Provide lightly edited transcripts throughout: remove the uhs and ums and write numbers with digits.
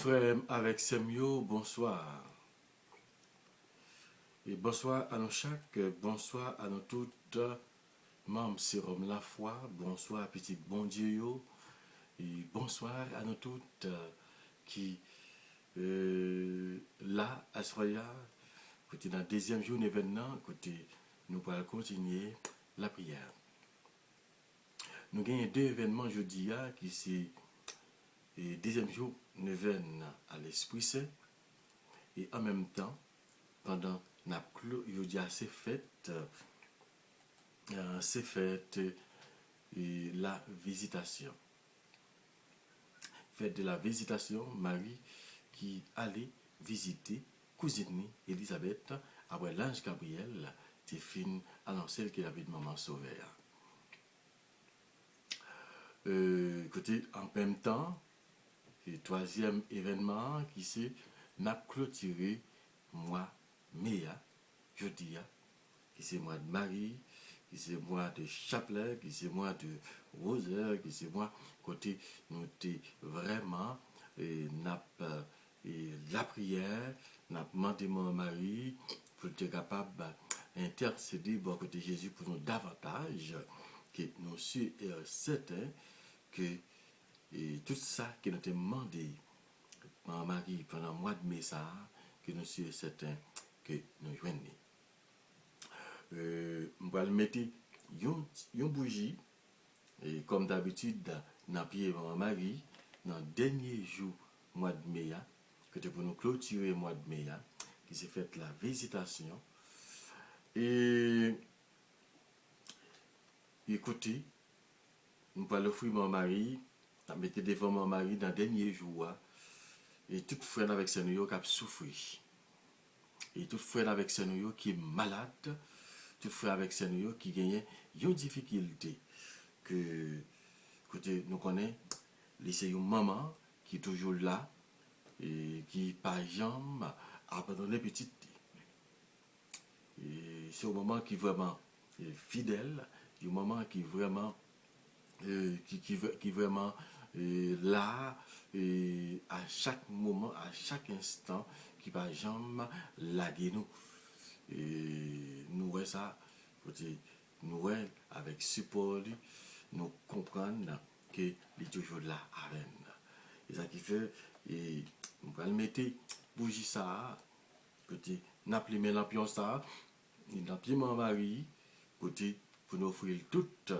Frère avec Semio, bonsoir. Et bonsoir à nous chaque, bonsoir à nous toutes, membres Sérum La Foi, bonsoir petit bon Dieu, et bonsoir à nous toutes qui là, à Soya, côté dans le deuxième jour d'événement, côté nous pourrons continuer la prière. Nous avons deux événements jeudi qui c'est le deuxième jour d'événement à l'Esprit Saint et en même temps, pendant jeudi c'est fête la visitation. Fête de la visitation, Marie qui allait visiter cousine Elisabeth après l'ange Gabriel qui fin annoncer qu'il avait de maman sauvée. Côté en même temps, le troisième événement qui c'est n'a clôturé mois Méa, jeudi, qui c'est mois de Marie, qui c'est mois de chapelet, qui c'est mois de rosaire, qui c'est mois côté nous t'es vraiment la prière, n'a demandé mon Marie pour être capable d'intercéder bon côté Jésus pour nous davantage que nous sommes certains que tout ça qui nous a demandé mon Marie pendant le mois de mai ça que nous sommes certains que nous joignons. Je vais mettre une bougie et comme d'habitude dans pied mon Marie dans le dernier jour mois de mai que pour nous clôturer le mois de mai qui s'est fait la visitation et écoutez nous allons offrir mon mari mettre devant mon mari dans le dernier jour et tout frère avec ses nouilles qui a souffert et tout frère avec ses nouilles qui est malade tout frère avec ses nouilles qui gagne une difficulté que côté nous connaît c'est une maman qui est toujours là et qui pas jamais abandonné petite et c'est un moment qui est vraiment fidèle un moment qui est vraiment qui vraiment là et à chaque moment à chaque instant qui pas jamais laguer nous et nous voyons ça côté nous voyons avec support nous comprendre que il est toujours là avec nous et ça qui fait et on va le mettre bougie ça côté n'a plus mes lampions ça il n'a plus mon mari côté pour nous offrir toute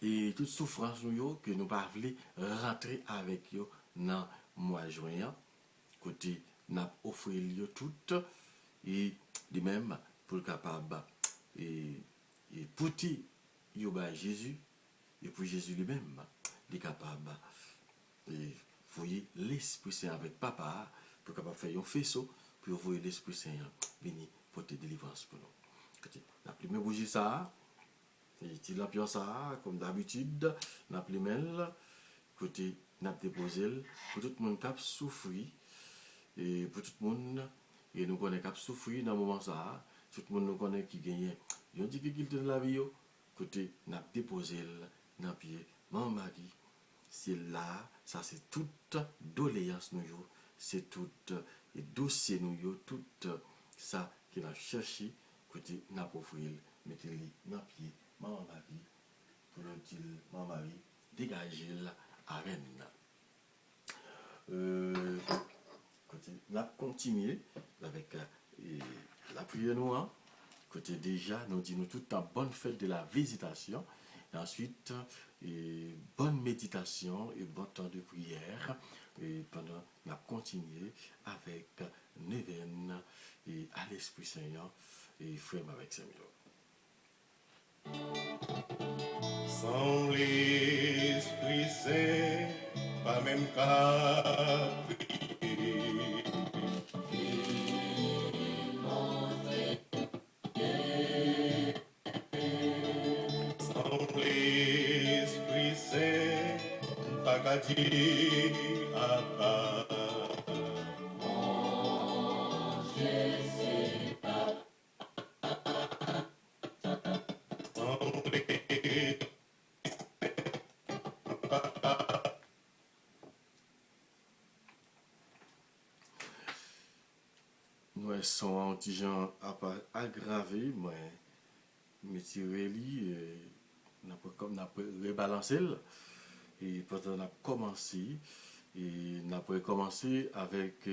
et toute souffrance nous que nous pas voulu rentrer avec yo dans mois juin côté n'a offrir yo toute et de même pour capable et pour yo ba Jésus et pour Jésus lui-même il est capable et voyez l'Esprit Saint avec papa pour capable faire un faisceau pour voyer l'Esprit Saint venir porter délivrance pour nous. La première bougie ça et il a ça comme d'habitude n'a plus mêle côté n'a déposé pour tout le monde qui a souffert et pour tout le monde et nous connaît qui a souffert dans moment ça tout le monde nous connaît qui gagne une difficulté dans la vie côté n'a déposé dans pied mon mari c'est là ça c'est toute doléance nous c'est tout et dossier nous tout ça qu'il a cherché côté n'a offrir mettez-le dans pied maman Marie pour le dire maman Marie dégagez la arène côté on a continué avec la prière noire côté déjà nous disons tout en bonne fête de la visitation et ensuite bonne méditation et bon temps de prière et pendant on a continué avec Neven et à l'Esprit Seigneur et frère avec Samuel. Sans l'Esprit Saint, pas même qu'à prier. Sans l'Esprit Saint, pas qu'à dire à part. sont un petit genre aggravé, mais tiré lui, comme n'a rebalancé et quand on a commencé et n'a pas commencé avec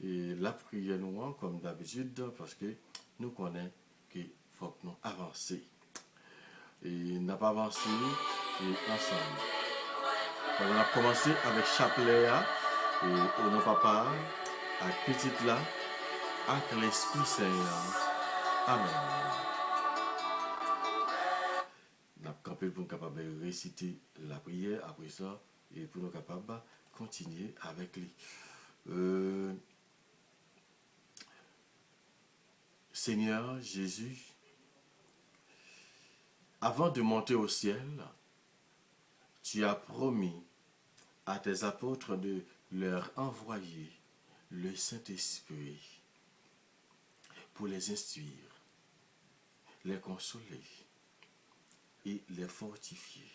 la prière noire comme d'habitude parce que nous connaissons qu'il faut que nous avancions et n'a pas avancé et ensemble. On a commencé avec chapelet et au nom papa avec petite là avec l'Esprit Saint. Amen. Nous avons campé pour nous capables de réciter la prière après ça et pour nous capables de continuer avec lui. Seigneur Jésus, avant de monter au ciel, tu as promis à tes apôtres de leur envoyer le Saint-Esprit pour les instruire, les consoler et les fortifier.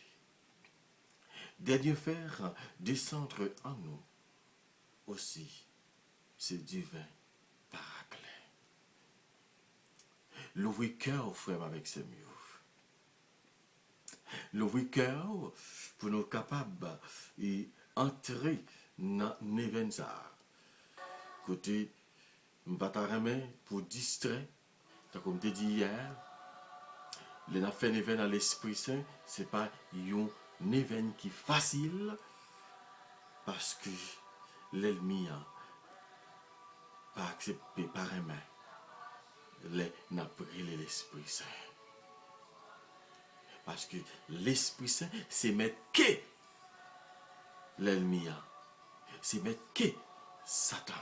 De Dieu faire descendre en nous aussi ce divin paraclet. L'ouvrir cœur, frère, avec ses murs. L'ouvrir cœur pour nous capables d'entrer dans l'événement. Côté, je ne vais pas pour distraire, comme je l'ai dit hier, les affaires d'événement dans l'Esprit Saint, ce n'est pas un événement qui est facile parce que l'ennemi n'a pas accepté par un main. N'a pris l'Esprit Saint. Parce que l'Esprit Saint, c'est mettre que l'ennemi a. C'est mettre que Satan.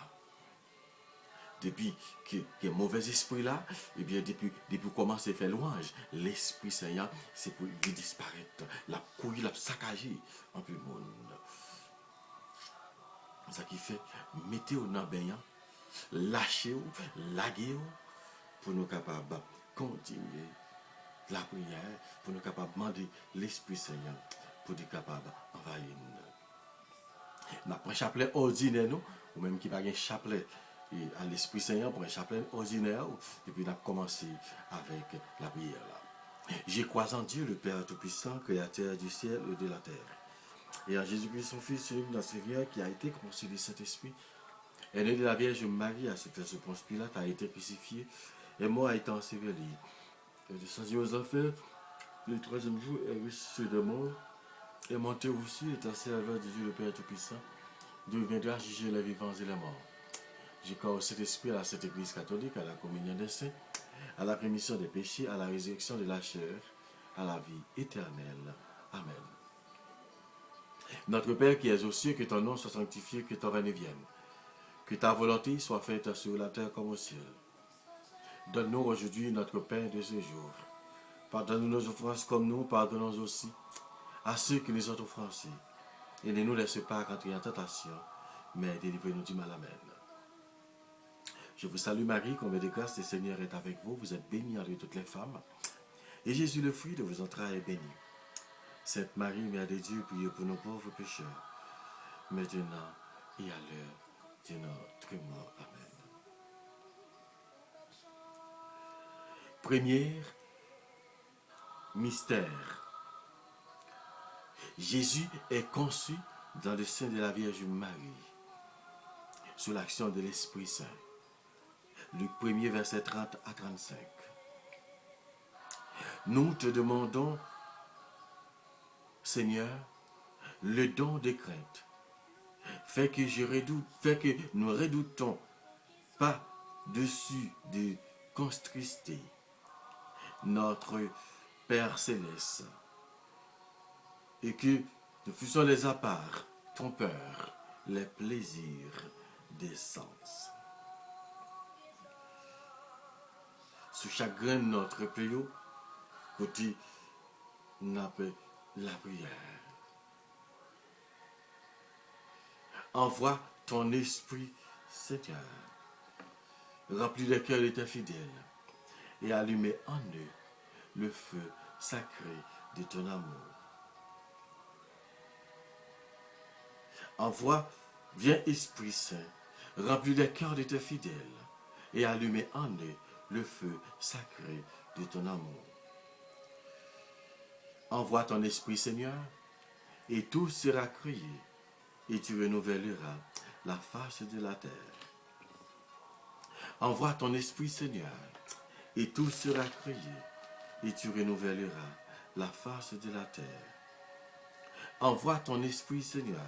Depuis que mauvais esprit là, et bien depuis commencer à faire louange, l'Esprit Saint, c'est pour lui disparaître. La couille, la saccager en plus le monde. Ça qui fait, mettez-vous dans le bain, lâchez-vous, laguez-vous, pour nous capables de continuer la prière, pour nous capables de demander l'Esprit Saint, pour nous capables d'envahir. Nous avons un chapelet ordinaire, ou même qui n'a pas un chapelet à l'Esprit Saint, pour un chapelet ordinaire, et puis nous avons commencé avec la prière. J'ai crois en Dieu, le Père Tout-Puissant, Créateur du ciel et de la terre. Et en Jésus-Christ, son Fils, celui de notre Seigneur, qui a été conçu du Saint-Esprit, est né de la Vierge Marie, à cette ce Ponce Pilate, a été crucifié, et mort a été enseveli. Il est descendu aux enfers, le troisième jour est ressuscité de mort, est monté au ciel, est assis à la droite de Dieu, le Père Tout-Puissant, d'où il viendra juger les vivants et les morts. J'ai crois au Saint-Esprit, à la Sainte Église catholique, à la communion des saints, à la rémission des péchés, à la résurrection de la chair, à la vie éternelle. Amen. Notre Père qui es aux cieux, que ton nom soit sanctifié, que ton règne vienne. Que ta volonté soit faite sur la terre comme au ciel. Donne-nous aujourd'hui notre pain de ce jour. Pardonne-nous nos offenses comme nous pardonnons aussi à ceux qui nous ont offensés. Et ne nous laisse pas entrer en tentation, mais délivrez-nous du mal. Amen. Je vous salue Marie, combien de grâce, le Seigneur est avec vous. Vous êtes bénie entre toutes les femmes. Et Jésus, le fruit de vos entrailles, est béni. Sainte Marie, Mère de Dieu, priez pour nos pauvres pécheurs, maintenant et à l'heure de notre mort. Amen. Premier mystère. Jésus est conçu dans le sein de la Vierge Marie, sous l'action de l'Esprit Saint. Luc 1er, verset 30 à 35. Nous te demandons, Seigneur, le don de crainte. Fait que nous redoutons pas dessus de contrister notre Père Céleste et que nous fussions les apparts, trompeurs, les plaisirs des sens. Sous chaque grain de notre pléau, côté nappe la prière. Envoie ton esprit, Seigneur, remplis les cœurs de tes fidèles et allumez en eux le feu sacré de ton amour. Envoie, viens Esprit Saint, remplis les cœurs de tes fidèles et allumer en eux le feu sacré de ton amour. Envoie ton esprit, Seigneur, et tout sera créé, et tu renouvelleras la face de la terre. Envoie ton esprit, Seigneur, et tout sera créé, et tu renouvelleras la face de la terre. Envoie ton esprit, Seigneur,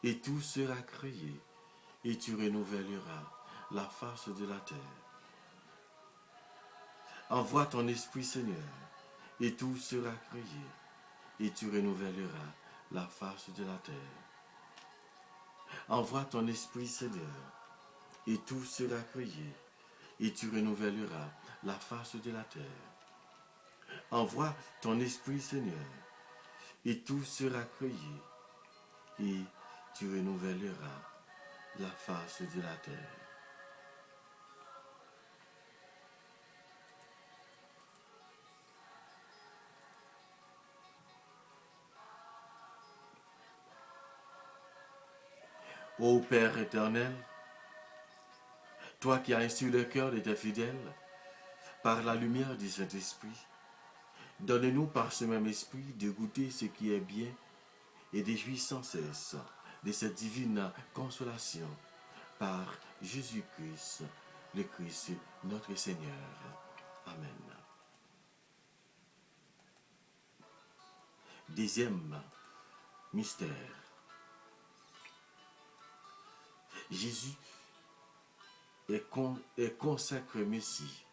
et tout sera créé, et tu renouvelleras la face de la terre. Envoie ton esprit, Seigneur, et tout sera créé, et tu renouvelleras la face de la terre. Envoie ton esprit, Seigneur, et tout sera créé, et tu renouvelleras la face de la terre. Envoie ton esprit, Seigneur, et tout sera créé, et tu renouvelleras la face de la terre. Ô Père éternel, toi qui as instruit le cœur de tes fidèles par la lumière du Saint-Esprit, donne-nous par ce même esprit de goûter ce qui est bien et de jouir sans cesse de cette divine consolation par Jésus-Christ, le Christ, notre Seigneur. Amen. Deuxième mystère. Jésus est consacré Messie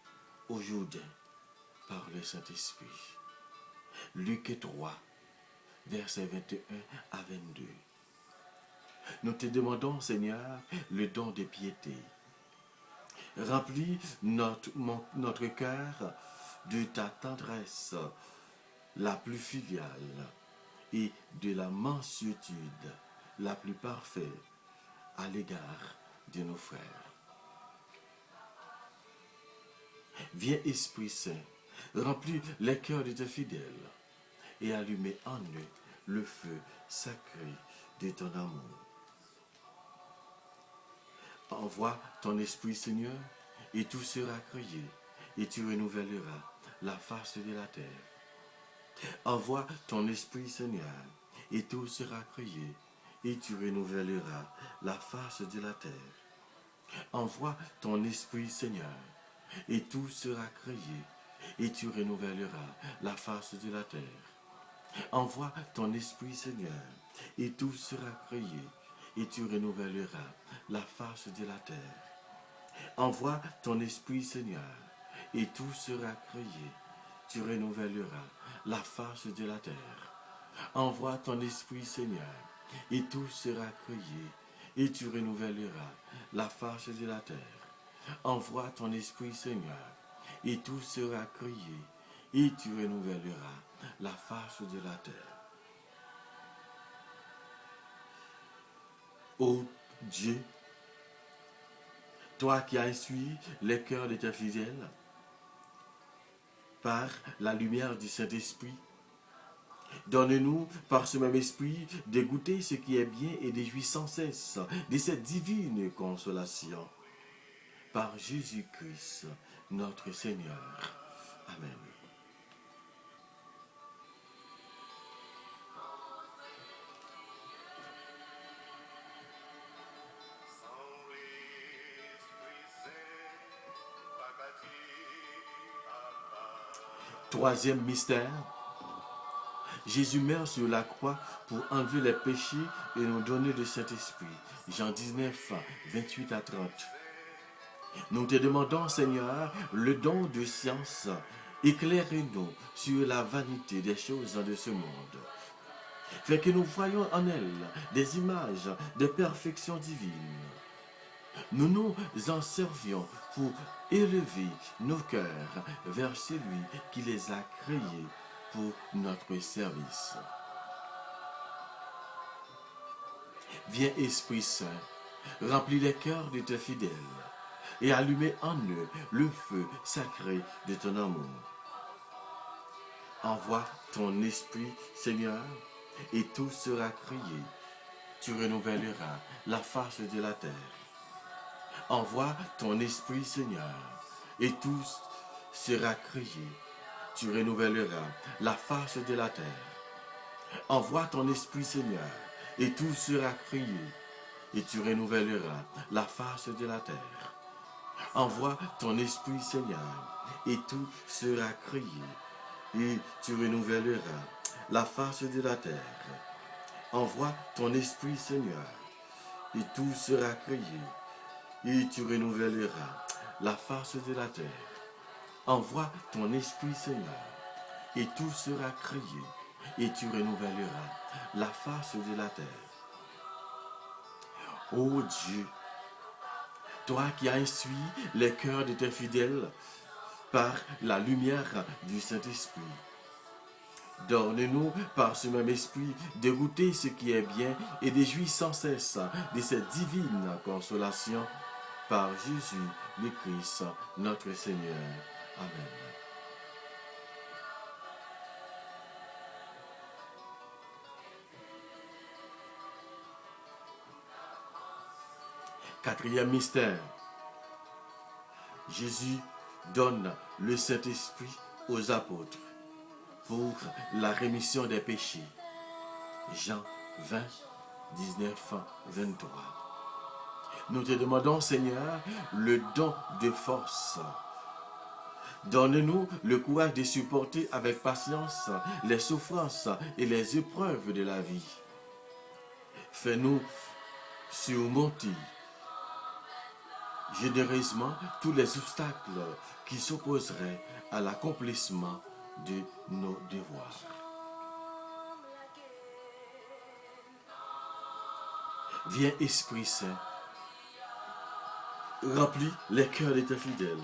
au Jourdain par le Saint-Esprit. Luc 3, versets 21 à 22. Nous te demandons, Seigneur, le don de piété. Remplis notre cœur de ta tendresse la plus filiale et de la mansuétude la plus parfaite à l'égard de nos frères. Viens, Esprit Saint, remplis les cœurs de tes fidèles et allumer en eux le feu sacré de ton amour. Envoie ton Esprit, Seigneur, et tout sera créé, et tu renouvelleras la face de la terre. Envoie ton Esprit, Seigneur, et tout sera créé, et tu renouvelleras la face de la terre. Envoie ton Esprit, Seigneur, et tout sera créé, et tu renouvelleras la face de la terre. Envoie ton Esprit, Seigneur, et tout sera créé, et tu renouvelleras la face de la terre. Envoie ton Esprit, Seigneur, et tout sera créé, tu renouvelleras la face de la terre. Envoie ton Esprit, Seigneur, et tout sera créé, et tu renouvelleras la face de la terre. Envoie ton Esprit, Seigneur, et tout sera créé, et tu renouvelleras la face de la terre. Ô Dieu, toi qui as instruit les cœurs de tes fidèles par la lumière du Saint-Esprit, donne-nous par ce même esprit de goûter ce qui est bien et de jouir sans cesse de cette divine consolation par Jésus-Christ, notre Seigneur. Amen. Troisième mystère, Jésus meurt sur la croix pour enlever les péchés et nous donner le Saint-Esprit. Jean 19, 28 à 30. Nous te demandons, Seigneur, le don de science. Éclaire-nous sur la vanité des choses de ce monde. Fais que nous voyions en elles des images de perfection divine. Nous nous en servions pour élever nos cœurs vers celui qui les a créés pour notre service. Viens, Esprit Saint, remplis les cœurs de tes fidèles et allumez en eux le feu sacré de ton amour. Envoie ton Esprit, Seigneur, et tout sera créé. Tu renouvelleras la face de la terre. Envoie ton esprit, Seigneur, et tout sera créé. Tu renouvelleras la face de la terre. Envoie ton esprit, Seigneur, et tout sera créé, et tu renouvelleras la face de la terre. Envoie ton esprit, Seigneur, et tout sera créé, et tu renouvelleras la face de la terre. Envoie ton esprit, Seigneur, et tout sera créé, et tu renouvelleras la face de la terre. Envoie ton esprit, Seigneur, et tout sera créé, et tu renouvelleras la face de la terre. Ô Dieu, toi qui as instruit les cœurs de tes fidèles par la lumière du Saint-Esprit, donne-nous par ce même esprit de goûter ce qui est bien et de jouir sans cesse de cette divine consolation par Jésus le Christ, notre Seigneur. Amen. Quatrième mystère. Jésus donne le Saint-Esprit aux apôtres pour la rémission des péchés. Jean 20, 19, 23. Nous te demandons, Seigneur, le don de force. Donne-nous le courage de supporter avec patience les souffrances et les épreuves de la vie. Fais-nous surmonter généreusement tous les obstacles qui s'opposeraient à l'accomplissement de nos devoirs. Viens, Esprit Saint, remplis les cœurs de tes fidèles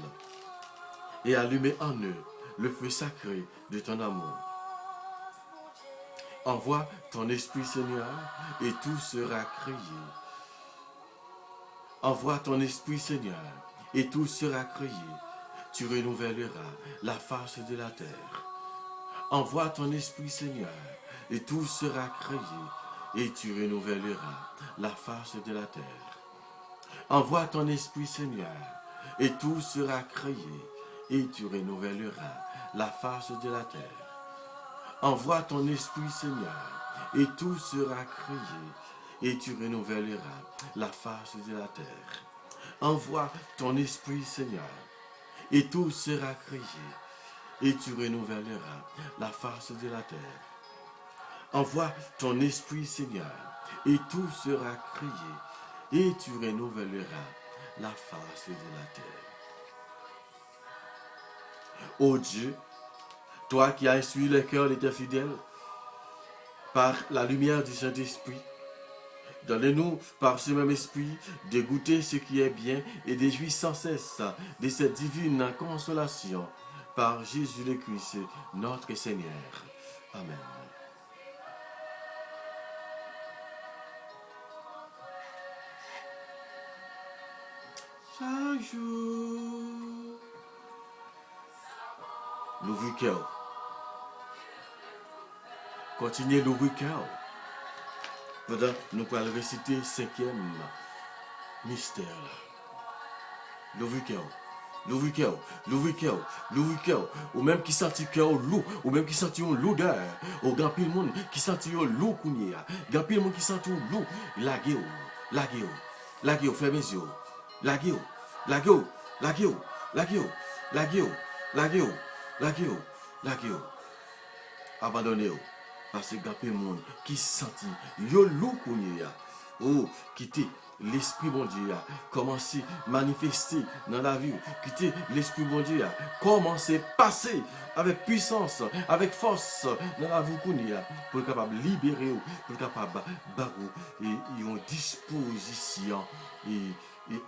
et allumez en eux le feu sacré de ton amour. Envoie ton Esprit, Seigneur, et tout sera créé. Envoie ton Esprit, Seigneur, et tout sera créé. Tu renouvelleras la face de la terre. Envoie ton Esprit, Seigneur, et tout sera créé, et tu renouvelleras la face de la terre. Envoie ton Esprit, Seigneur, et tout sera créé, et tu renouvelleras la face de la terre. Envoie ton Esprit, Seigneur, et tout sera créé, et tu renouvelleras la face de la terre. Envoie ton Esprit, Seigneur, et tout sera créé, et tu renouvelleras la face de la terre. Envoie ton Esprit, Seigneur, et tout sera créé, et tu renouvelleras la face de la terre. Ô Dieu, toi qui as instruit les cœurs de tes fidèles par la lumière du Saint-Esprit, donne-nous par ce même esprit de goûter ce qui est bien et de jouir sans cesse de cette divine consolation par Jésus le Christ, notre Seigneur. Amen. Chaque jour, l'ouvre cœur. Continuez l'ouvre cœur. Pendant nous allons réciter le cinquième mystère. L'ouvre cœur. L'ouvre cœur, l'ouvre cœur, l'ouvre cœur. Ou même qui sentit cœur loup, ou même qui sentit l'odeur. Ou grand pile monde qui sentit loup kounia. Grand pile monde qui sentit loup. Lagueo, lagueo, lagueo, fermez les yeux. Lagueo, lagueo, lagueo, lagueo, lagueo, lagueo, lagueo, lagueo. Abandonnez-vous. Parce que grand pile monde qui sentit loup kounia. Ou quittez. L'Esprit bon Dieu a commencé à manifester dans la vie. Quitter l'Esprit bon Dieu a commencé à passer avec puissance, avec force dans la vie pour être capable de libérer, pour être capable de une disposition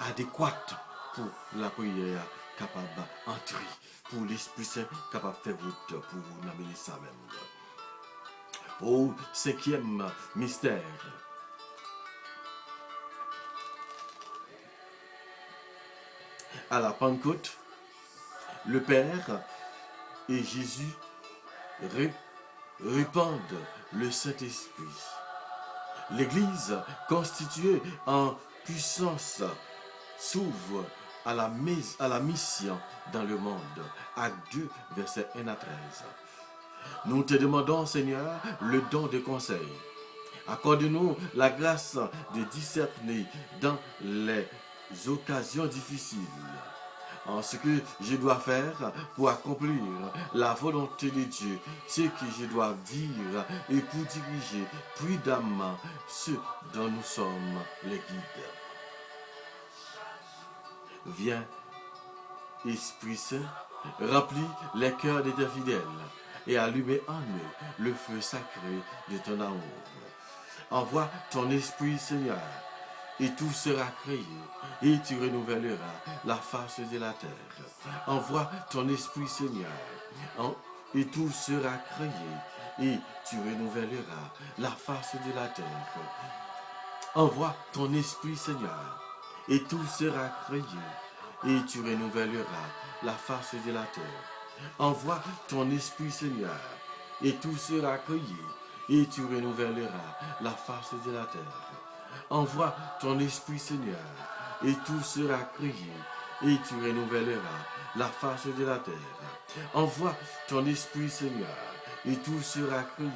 adéquate pour la prière capable d'entrer, pour l'Esprit Saint capable de faire route pour nous amener ça même. Au cinquième mystère. À la Pentecôte, le Père et Jésus répandent le Saint-Esprit. L'Église constituée en puissance s'ouvre à la mission dans le monde. Acte 2, versets 1 à 13. Nous te demandons, Seigneur, le don de conseil. Accorde-nous la grâce de discerner dans les occasions difficiles en ce que je dois faire pour accomplir la volonté de Dieu, ce que je dois dire et pour diriger prudemment ceux dont nous sommes les guides. Viens, Esprit Saint, remplis les cœurs de tes fidèles et allumez en eux le feu sacré de ton amour. Envoie ton Esprit, Seigneur, et tout sera créé, et tu renouvelleras la face de la terre. Envoie ton Esprit, Seigneur, et tout sera créé, et tu renouvelleras la face de la terre. Envoie ton Esprit, Seigneur, et tout sera créé, et tu renouvelleras la face de la terre. Envoie ton Esprit, Seigneur, et tout sera créé, et tu renouvelleras la face de la terre. Envoie ton Esprit, Seigneur, et tout sera créé, et tu renouvelleras la face de la terre. Envoie ton Esprit, Seigneur, et tout sera créé,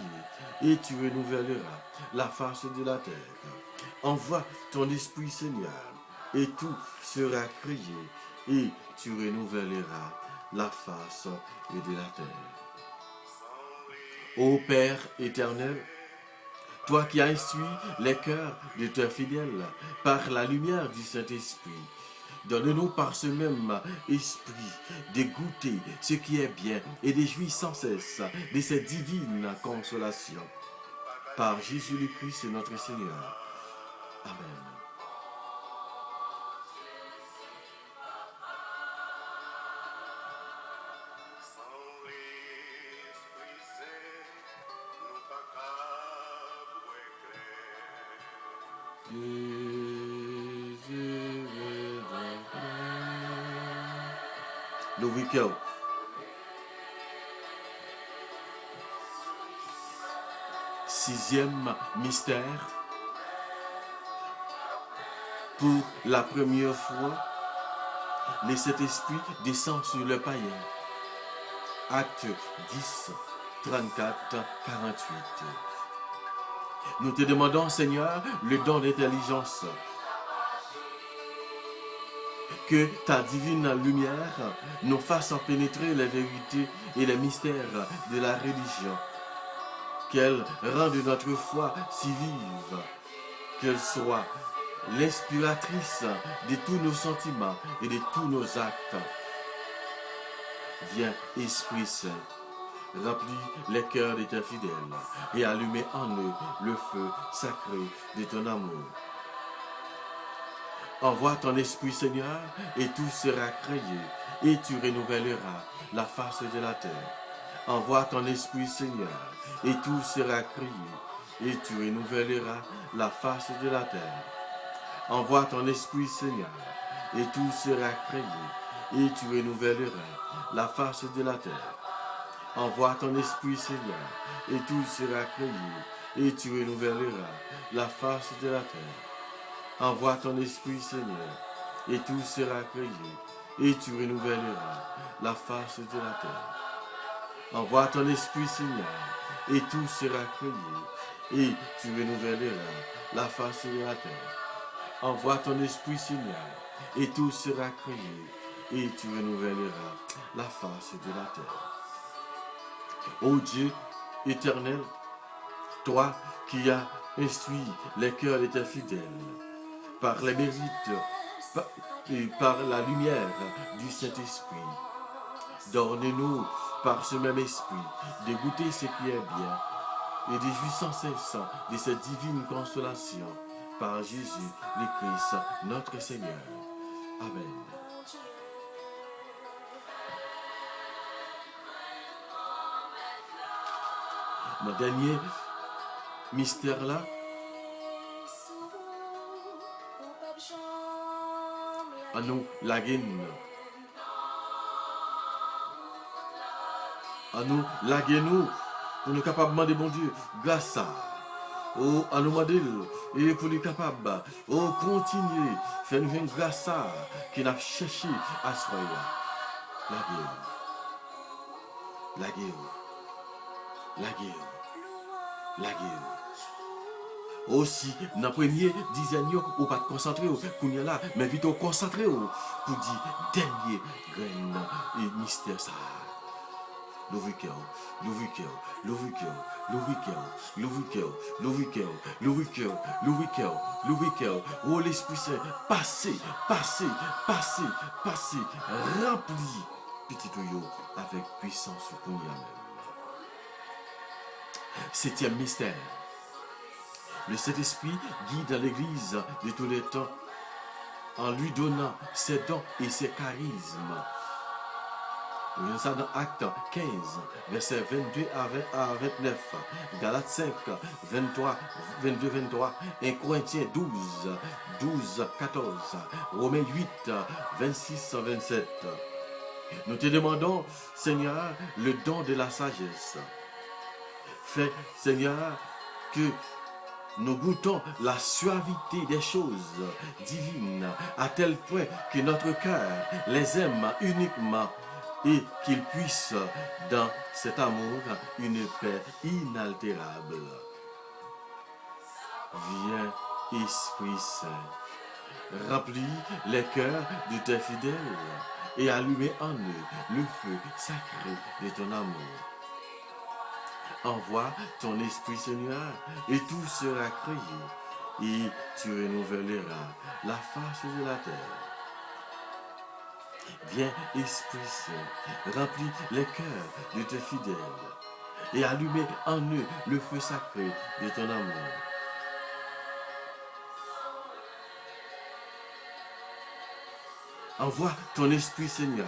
et tu renouvelleras la face de la terre. Envoie ton Esprit, Seigneur, et tout sera créé, et tu renouvelleras la face de la terre. Ô Père éternel, toi qui as instruit les cœurs de tes fidèles par la lumière du Saint-Esprit, donne-nous par ce même esprit de goûter ce qui est bien et de jouir sans cesse de cette divine consolation. Par Jésus le Christ notre Seigneur. Amen. Le week-end. Sixième mystère. Pour la première fois, le Saint-Esprit descend sur le païen. Acte 10, 34, 48. Nous te demandons, Seigneur, le don d'intelligence. Que ta divine lumière nous fasse pénétrer les vérités et les mystères de la religion. Qu'elle rende notre foi si vive, qu'elle soit l'inspiratrice de tous nos sentiments et de tous nos actes. Viens, Esprit Saint, remplis les cœurs de tes fidèles et allumez en eux le feu sacré de ton amour. Envoie ton Esprit, Seigneur, et tout sera créé, et tu renouvelleras la face de la terre. Envoie ton Esprit, Seigneur, et tout sera créé, et tu renouvelleras la face de la terre. Envoie ton Esprit, Seigneur, et tout sera créé, et tu renouvelleras la face de la terre. Envoie ton Esprit, Seigneur, et tout sera créé, et tu renouvelleras la face de la terre. Envoie ton Esprit, Seigneur, et tout sera créé, et tu renouvelleras la face de la terre. Envoie ton Esprit, Seigneur, et tout sera créé, et tu renouvelleras la face de la terre. Envoie ton Esprit, Seigneur, et tout sera créé, et tu renouvelleras la face de la terre. Ô Dieu éternel, toi qui as instruit les cœurs de tes fidèles, par les mérites et par la lumière du Saint-Esprit, donne-nous par ce même esprit de goûter ce qui est bien et de jouir sans cesse de cette divine consolation par Jésus le Christ notre Seigneur. Amen. Mon dernier mystère là, à nous la gaine. À nous la gaine, pour nous capables de bon Dieu, grâce à Oh, à nous demander, et pour les capables, oh, continuer, faire-nous une grâce qui n'a cherché à se faire. La guerre, la guerre, la guerre, la guerre. Aussi, dans le premier dizaine, ou pas concentrer, pour y là, mais vite concentrer pour dire dernier grain et mystère ça. L'ouvre-cœur, l'ouvre-cœur, l'ouvre-cœur, l'ouvre-cœur, l'ouvre-cœur, l'ouvre-cœur, l'ouvre-cœur, l'ouvre-cœur, l'ouvre-cœur. Oh l'Esprit Saint, passez, passez, passez, passez, remplis petit tuyau avec puissance pour nous même. Septième mystère. Le Saint-Esprit guide l'Église de tous les temps en lui donnant ses dons et ses charismes. Nous voyons ça dans Actes 15, versets 22 à 29, Galates 5, 23, 22, 23, 1 Corinthiens 12, 12, 14, Romains 8, 26, 27. Nous te demandons, Seigneur, le don de la sagesse. Fais, Seigneur, que nous goûtons la suavité des choses divines à tel point que notre cœur les aime uniquement et qu'il puisse dans cet amour une paix inaltérable. Viens, Esprit Saint, remplis les cœurs de tes fidèles et allumez en eux le feu sacré de ton amour. Envoie ton Esprit, Seigneur, et tout sera créé, et tu renouvelleras la face de la terre. Viens, Esprit Saint, remplis les cœurs de tes fidèles, et allumez en eux le feu sacré de ton amour. Envoie ton Esprit, Seigneur,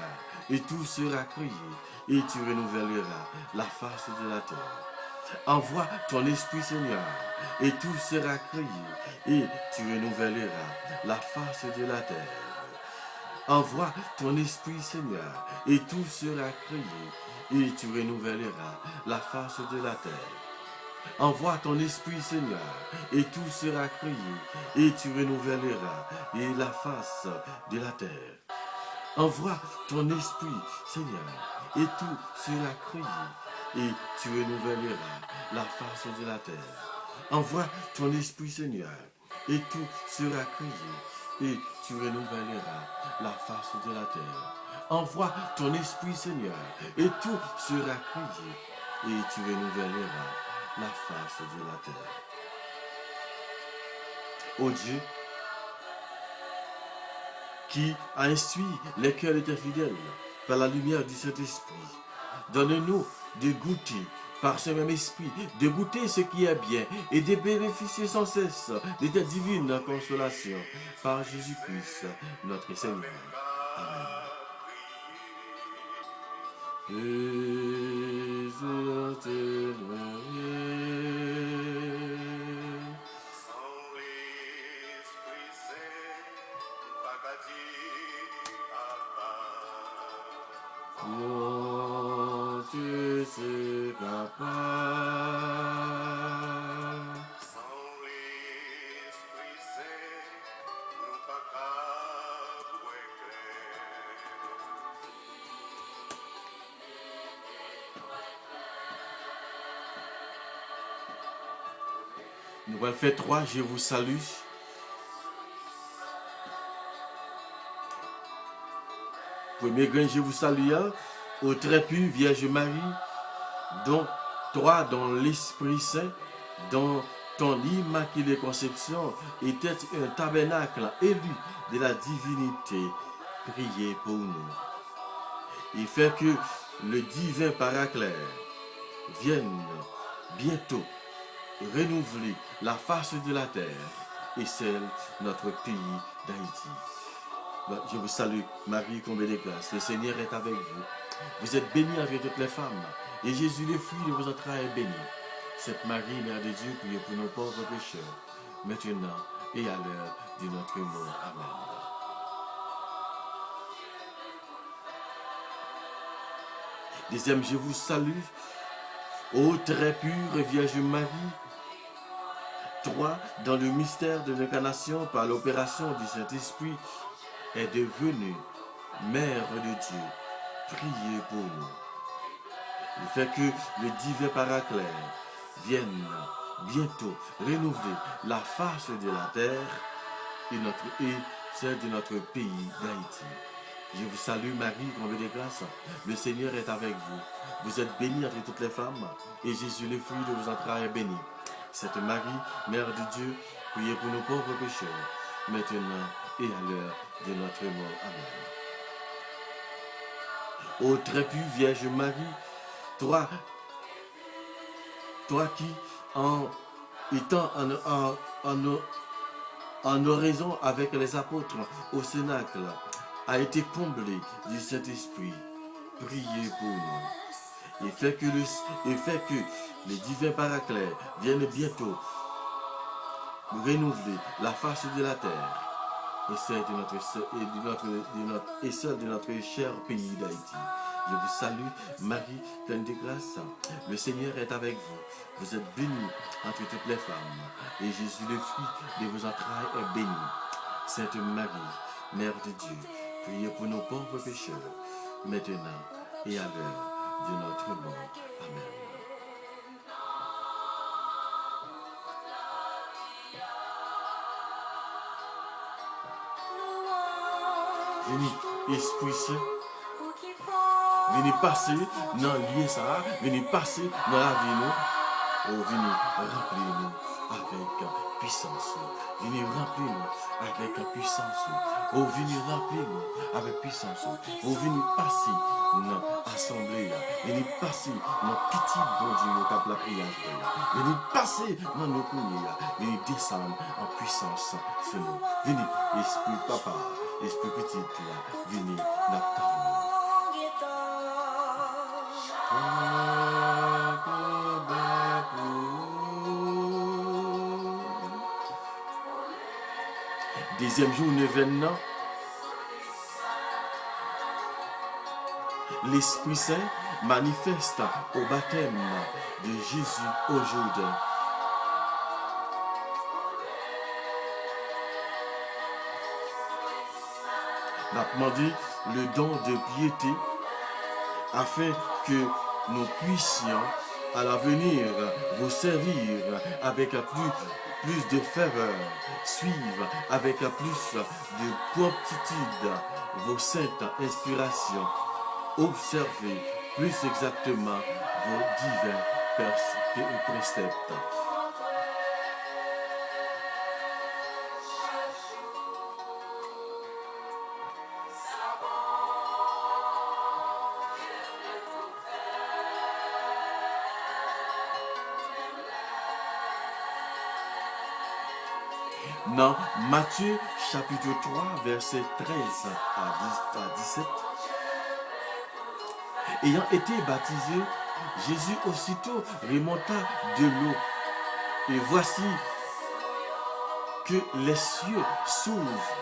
et tout sera créé, et tu renouvelleras la face de la terre. Envoie ton Esprit, Seigneur, et tout sera créé, et tu renouvelleras la face de la terre. Envoie ton Esprit, Seigneur, et tout sera créé, et tu renouvelleras la face de la terre. Envoie ton Esprit, Seigneur, et tout sera créé, et tu renouvelleras la face de la terre. Envoie ton Esprit, Seigneur, et tout sera créé, et tu renouvelleras la face de la terre. Envoie ton Esprit, Seigneur, et tout sera créé, et tu renouvelleras la face de la terre. Envoie ton Esprit, Seigneur, et tout sera créé, et tu renouvelleras la face de la terre. Ô Dieu, qui a instruit les cœurs de tes fidèles par la lumière du Saint-Esprit, donne-nous de goûter par ce même esprit, de goûter ce qui est bien et de bénéficier sans cesse de ta divine consolation par Jésus-Christ, notre Seigneur. Oh, tu seras pas. Sans l'Esprit Saint, nous pas capables Nous allons faire 3, je vous salue. Premier grain, je vous salue, au très pur Vierge Marie, dont toi, dans l'Esprit Saint, dans ton immaculée conception, était un tabernacle élu de la divinité. Priez pour nous. Et fait que le divin Paraclet vienne bientôt renouveler la face de la terre et celle de notre pays d'Haïti. Je vous salue, Marie, comblée de grâce. Le Seigneur est avec vous. Vous êtes bénie avec toutes les femmes. Et Jésus, le fruit de vos entrailles, est béni. Sainte Marie, Mère de Dieu, priez pour nos pauvres pécheurs, maintenant et à l'heure de notre mort. Amen. Deuxième, je vous salue, ô très pure Vierge Marie, 3. Dans le mystère de l'incarnation par l'opération du Saint-Esprit, est devenue Mère de Dieu. Priez pour nous. Il fait que le divin Paraclet vienne bientôt renouveler la face de la terre et celle de notre pays d'Haïti. Je vous salue Marie, comblée de grâce. Le Seigneur est avec vous. Vous êtes bénie entre toutes les femmes, et Jésus, le fruit de vos entrailles, est béni. Sainte Marie, Mère de Dieu, priez pour nos pauvres pécheurs, maintenant et à l'heure de notre mort. Amen. Ô très pure Vierge Marie, toi qui, en étant en oraison avec les apôtres au Cénacle, a été comblé du Saint-Esprit, priez pour nous. Et fait que le divin Paraclet vienne bientôt renouveler la face de la terre et celle de notre cher pays d'Haïti. Je vous salue, Marie, pleine de grâce. Le Seigneur est avec vous. Vous êtes bénie entre toutes les femmes. Et Jésus, le fruit de vos entrailles, est béni. Sainte Marie, Mère de Dieu, priez pour nos pauvres pécheurs, maintenant et à l'heure de notre mort. Amen. Venez, Esprit Saint. Venez passer dans le lieu ça, venez passer dans la vie nous, venez remplir-nous avec puissance. Venez remplir-nous avec puissance. Venez remplir-nous avec puissance. Venez passer dans l'assemblée. Venez passer dans petit bon Dieu qui la prière. Venez passer dans nos courriers. Venez descendre en puissance sur nous. Venez, Esprit Papa, Esprit Petit, venez dans ta Deuxième jour événement, l'Esprit Saint manifeste au baptême de Jésus au Jourdain. On a demandé le don de piété afin que nous puissions à l'avenir vous servir avec plus de ferveur, suivre avec plus de promptitude vos saintes inspirations, observer plus exactement vos divins préceptes. Dans Matthieu chapitre 3, verset 13 à 17, ayant été baptisé, Jésus aussitôt remonta de l'eau. Et voici que les cieux s'ouvrent.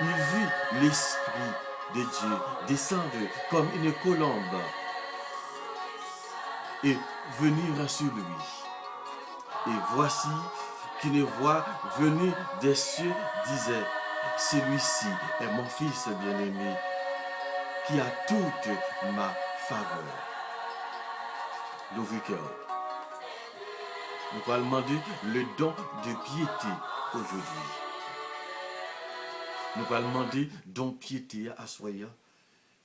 Il vit l'Esprit de Dieu descendre comme une colombe et venir sur lui. Et voici qu'une voix venue des cieux disait, celui-ci est mon fils bien-aimé, qui a toute ma faveur. L'ouvre-cœur. Nous allons demander le don de piété aujourd'hui. Nous allons demander don de piété à soyons.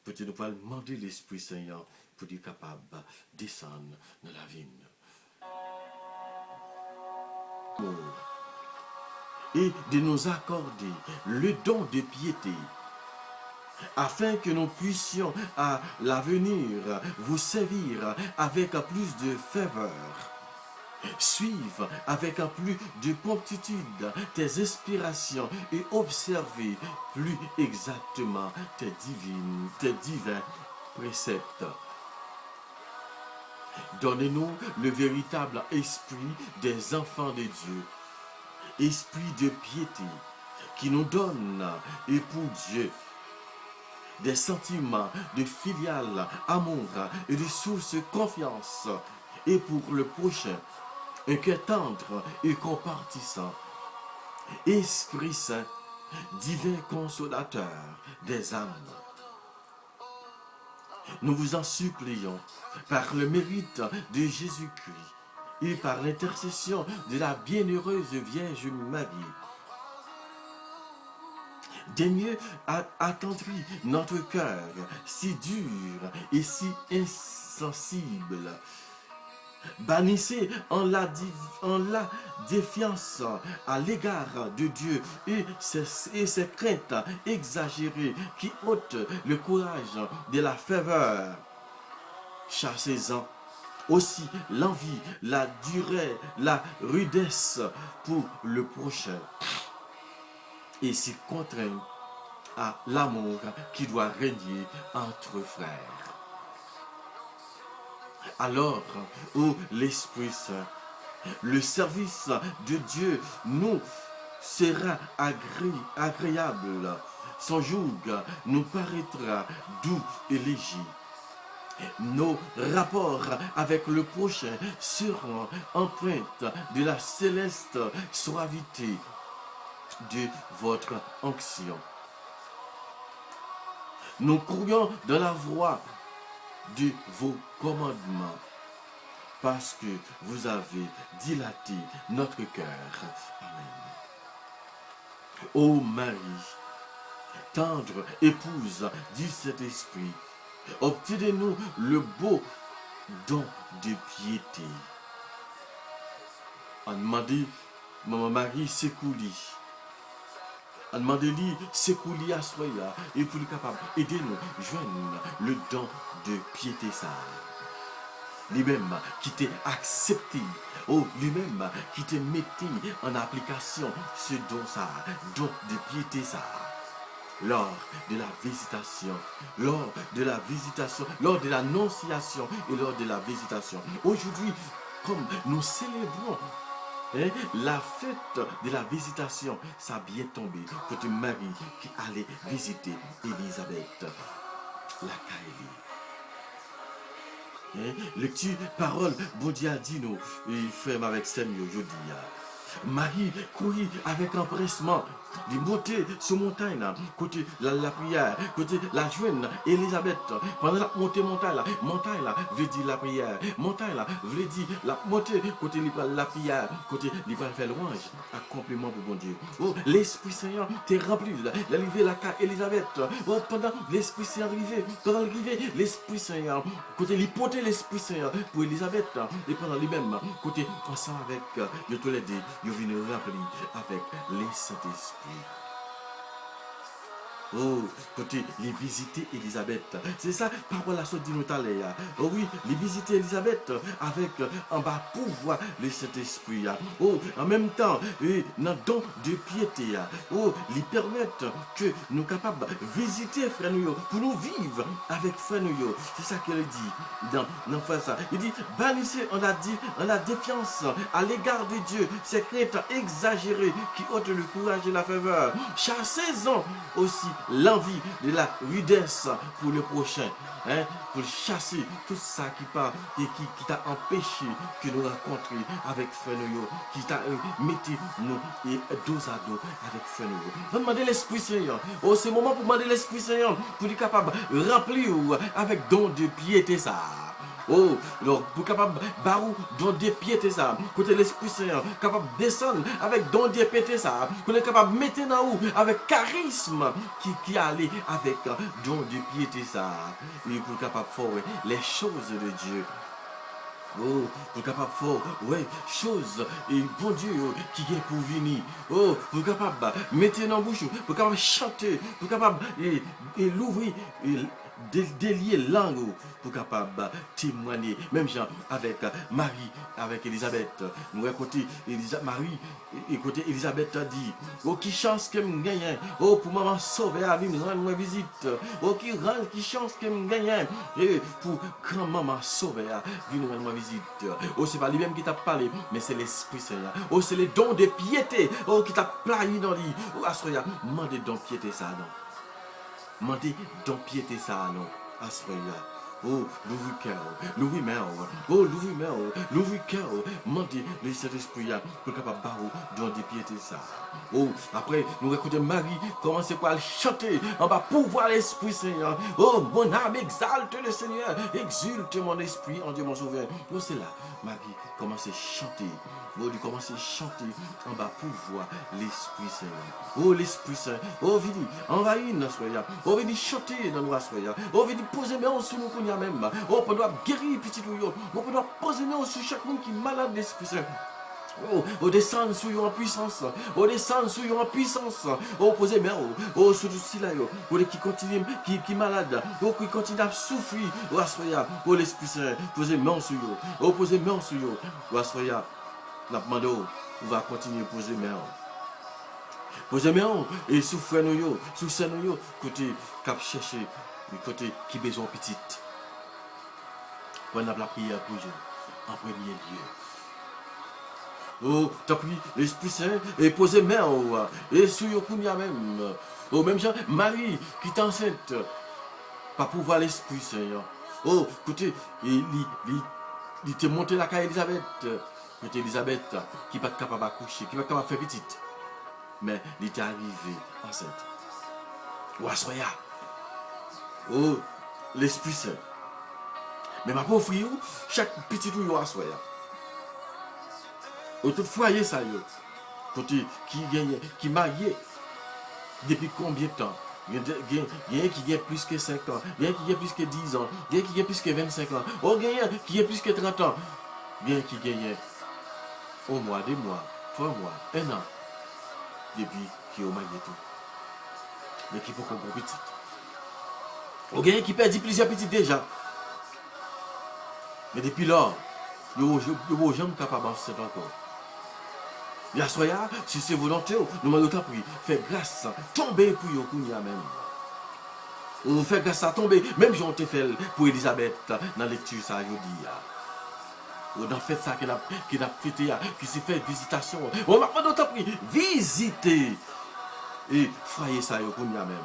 Peut-être nous allons demander l'Esprit Saint pour être capable de descendre dans la vie. Et de nous accorder le don de piété afin que nous puissions à l'avenir vous servir avec plus de ferveur, suivre avec plus de promptitude tes inspirations et observer plus exactement tes divins préceptes. Donnez-nous le véritable esprit des enfants de Dieu, esprit de piété qui nous donne, et pour Dieu, des sentiments de filial amour et de source confiance, et pour le prochain, un cœur tendre et compartissant. Esprit Saint, divin consolateur des âmes, nous vous en supplions, par le mérite de Jésus-Christ et par l'intercession de la bienheureuse Vierge Marie, daignez attendrir notre cœur si dur et si insensible. Bannissez en la défiance à l'égard de Dieu et ses craintes exagérées qui ôtent le courage de la ferveur. Chassez-en aussi l'envie, la durée, la rudesse pour le prochain et s'y contraignent à l'amour qui doit régner entre frères. Alors, ô l'Esprit Saint, le service de Dieu nous sera agréable. Son joug nous paraîtra doux et léger. Nos rapports avec le prochain seront empreintes de la céleste suavité de votre onction. Nous courons dans la voie de vos commandements, parce que vous avez dilaté notre cœur. Amen. Ô Marie, tendre épouse du Saint-Esprit, obtenez-nous le beau don de piété. On demande, Maman Marie, s'écouli. On demande lui, s'écouli à soi et pour le capable, aidez-nous, joignez le don de piété ça. Lui-même qui t'a accepté, oh, lui-même qui t'a mis en application ce don ça, don de piété ça. Lors de la visitation, lors de l'annonciation et lors de la visitation. Aujourd'hui, comme nous célébrons la fête de la visitation, ça a bien tombé. Côté Marie qui allait visiter Élisabeth, la Kaélie. Lecture, parole, bon Dieu a dit nous, et frère avec Samuel aujourd'hui. Marie courit avec empressement, il montait sur montagne, côté la prière, côté la joine, Élisabeth, pendant la montée montagne veut dire la prière, montagne veut dire la montée, côté la prière, côté il va faire louange, accomplissement pour bon Dieu. Oh, l'Esprit Saint t'est rempli, l'arrivée la cas Élisabeth, oh, pendant l'Esprit Saint arrivé, pendant l'arrivée, l'Esprit Saint, côté l'hypothèse l'Esprit Saint pour Élisabeth, et pendant lui-même, côté ensemble avec, je te l'ai dit, il vient remplir avec les Saint-Esprit. Oh, côté les visiter Élisabeth. C'est ça, parole la sorte dit nous l'air. Oh oui, les visiter Élisabeth avec en bas pouvoir le Saint-Esprit. Oh, en même temps, dans don de piété. Oh, lui permettre que nous capables de visiter frère nous pour nous vivre avec frère nous. C'est ça qu'elle dit dans frère ça. Il dit, bannissez on la défiance à l'égard de Dieu, ces craintes exagérées qui ôtent le courage et la ferveur. Chassez-en aussi l'envie de la rudesse pour le prochain, pour chasser tout ça qui part et qui t'a empêché que nous rencontrions avec frère nous, qui t'a mis nous et dos à dos avec frère nous. Demandez l'Esprit Saint. Oh, c'est le moment pour demander l'Esprit Saint pour être capable de remplir avec don de piété ça. Oh, alors, pour capable barou don de piété ça, côté l'Esprit Saint, capable descendre avec don de piété ça, qu'on est capable de mettre dans où avec charisme qui allait avec don de piété ça, et pour capable faire les choses de Dieu. Oh, pour capable faire, ouais, choses, et bon Dieu, qui est pour venir. Oh, pour capable mettre dans la bouche, pour capable chanter, pour capable et l'ouvrir, délier langue pour capable témoigner. Même gens avec Marie, avec Élisabeth. Nous côté Marie et côté Élisabeth a dit, oh qui chance que me gagne, oh pour maman sauver la vie, nous rendre visite. Oh qui chance que me gagne, et pour grand maman sauver la vie, nous rendre visite. Oh c'est pas lui-même qui t'a parlé, mais c'est l'Esprit Saint. Oh c'est les dons de piété, oh qui t'a plaigné dans lui. Oh assoya, demandez don piété ça non. Mandez donc piété ça non, assoya. Oh, l'ouvrir-cœur, oh, l'ouvrir-cœur, mandez le Saint-Esprit pour capable de dans des piétés ça. Oh, après, nous écoutons Marie, commencez par le chanter, en bas, pouvoir l'Esprit Seigneur. Oh, mon âme, exalte le Seigneur, exulte mon esprit en Dieu mon sauveur. Oh, c'est là, Marie, commencez à chanter. Oh, lui commencez à chanter en bas, pouvoir l'Esprit Seigneur. Oh, l'Esprit Saint, oh, vini, envahir nos soya, oh, vini chanter dans nos soya, oh, vini poser mes mains sur nous qu'on y a même, oh, on doit guérir petit ou on doit poser mes mains sur chaque monde qui est malade l'Esprit Saint. Oh, descendre sur eux en puissance. Oh, descendre sur eux en puissance. Oh, posez mais oh, sur tout cela, oh, qui continue, qui malade. Oh, qui continue à souffrir. Oh, assoya. Oh, l'Esprit Saint, posez mais sur eux. Oh, posez mais sur eux. Oh, assoya. N'a pas demandé, on va continuer à poser mais posez mais et souffrez nous, souffrez nous, côté cap chercher, côté qui besoin petite. Pendant la prière pour eux, en premier lieu. Oh, t'as pris l'Esprit Saint et posé main au et sur le kounia même. Oh, même Jean, Marie qui t'enceinte, pas pouvoir l'Esprit Saint. Oh, écoutez, il te monté la caille Elisabeth. Écoutez, Elisabeth qui n'est pas capable d'accoucher, qui n'est pas capable de faire petite. Mais il est arrivé enceinte. Oh, soya. Oh, l'Esprit Saint. Mais ma pauvre fille, chaque petit ou yo soya. Au tout foyer ça yo. Côté qui gagne, qui marié depuis combien de temps? Il y a qui gagne plus que 5 ans, il y a qui gagne plus que 10 ans, il y a qui gagne plus que 25 ans, oh il y a qui gagne plus que 30 ans, il y a qui gagne un mois, 2 mois, 3 mois, 1 an, depuis qui ont marié tout. Mais qui peut comprendre petit. Oh il y a qui perd plusieurs petits déjà. Mais depuis là, il n'y a jamais capable d'avancer encore. Ya soya, si c'est volontaire, nous m'avons pris, fait grâce, tomber pour yo kounya même. Ou fait grâce à tomber, même j'en te fait pour Elisabeth dans la lecture ça je dis. Ou dans fait ça qu'il a fait, qui s'est fait visitation. On m'a pris, visiter et foyer ça yo kounya même.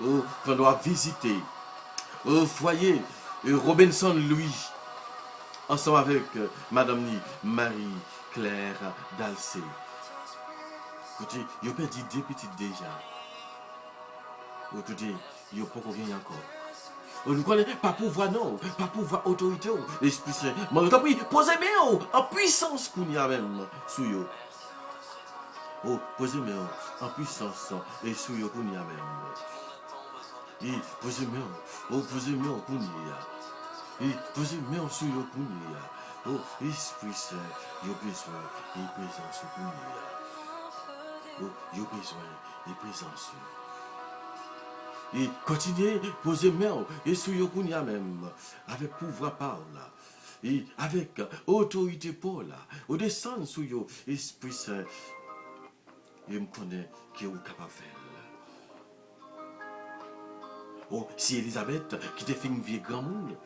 Ou qu'on doit visiter. Au foyer Robinson Louis ensemble avec Madame Marie Claire Dalcé. Écoutez, il a perdu 2 petites déjà. Écoutez, il n'y a pas gagné encore. On ne connaît pas pouvoir, non, pas pouvoir autorité. L'Esprit Saint. Mais on t'a pris, posez-moi en puissance qu'on y a même sous yo. Oh, posez-moi en puissance et sous yo qu'on y a même. Et posez-moi, oh, posez-moi qu'on y a. Et posez-moi sous yo qu'on y a. Oh, Esprit Saint, il y a besoin de présence pour nous. Oh, il y a besoin de présence. Et continuez, posez main et sur Yokunia même, avec pouvoir par là. Et avec autorité pour là. Au descend sur yo, Esprit Saint, il me connaît qui est capable de faire. Oh, si Elisabeth qui te fait une vie grand monde.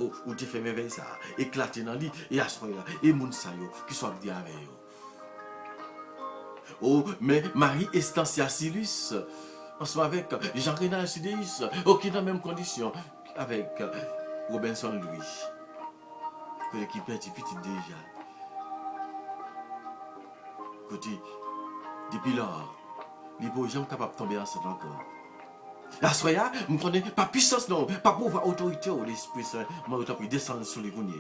Oh, ou te fait merveille ça, éclater dans lit et assoyer et moun sa yo qui soit bien avec yo. Oh, mais Marie Estancia Silus, ensemble avec Jean-René Sidéus, oh, qui est dans la même condition avec Robinson Louis. Qui perd petit déjà. Côté, depuis lors, les beaux gens capables de tomber enceinte encore. La soya, vous ne prenez pas puissance, non, pas pouvoir autorité ou l'Esprit Saint, mais vous pouvez descendre sur les gouniers.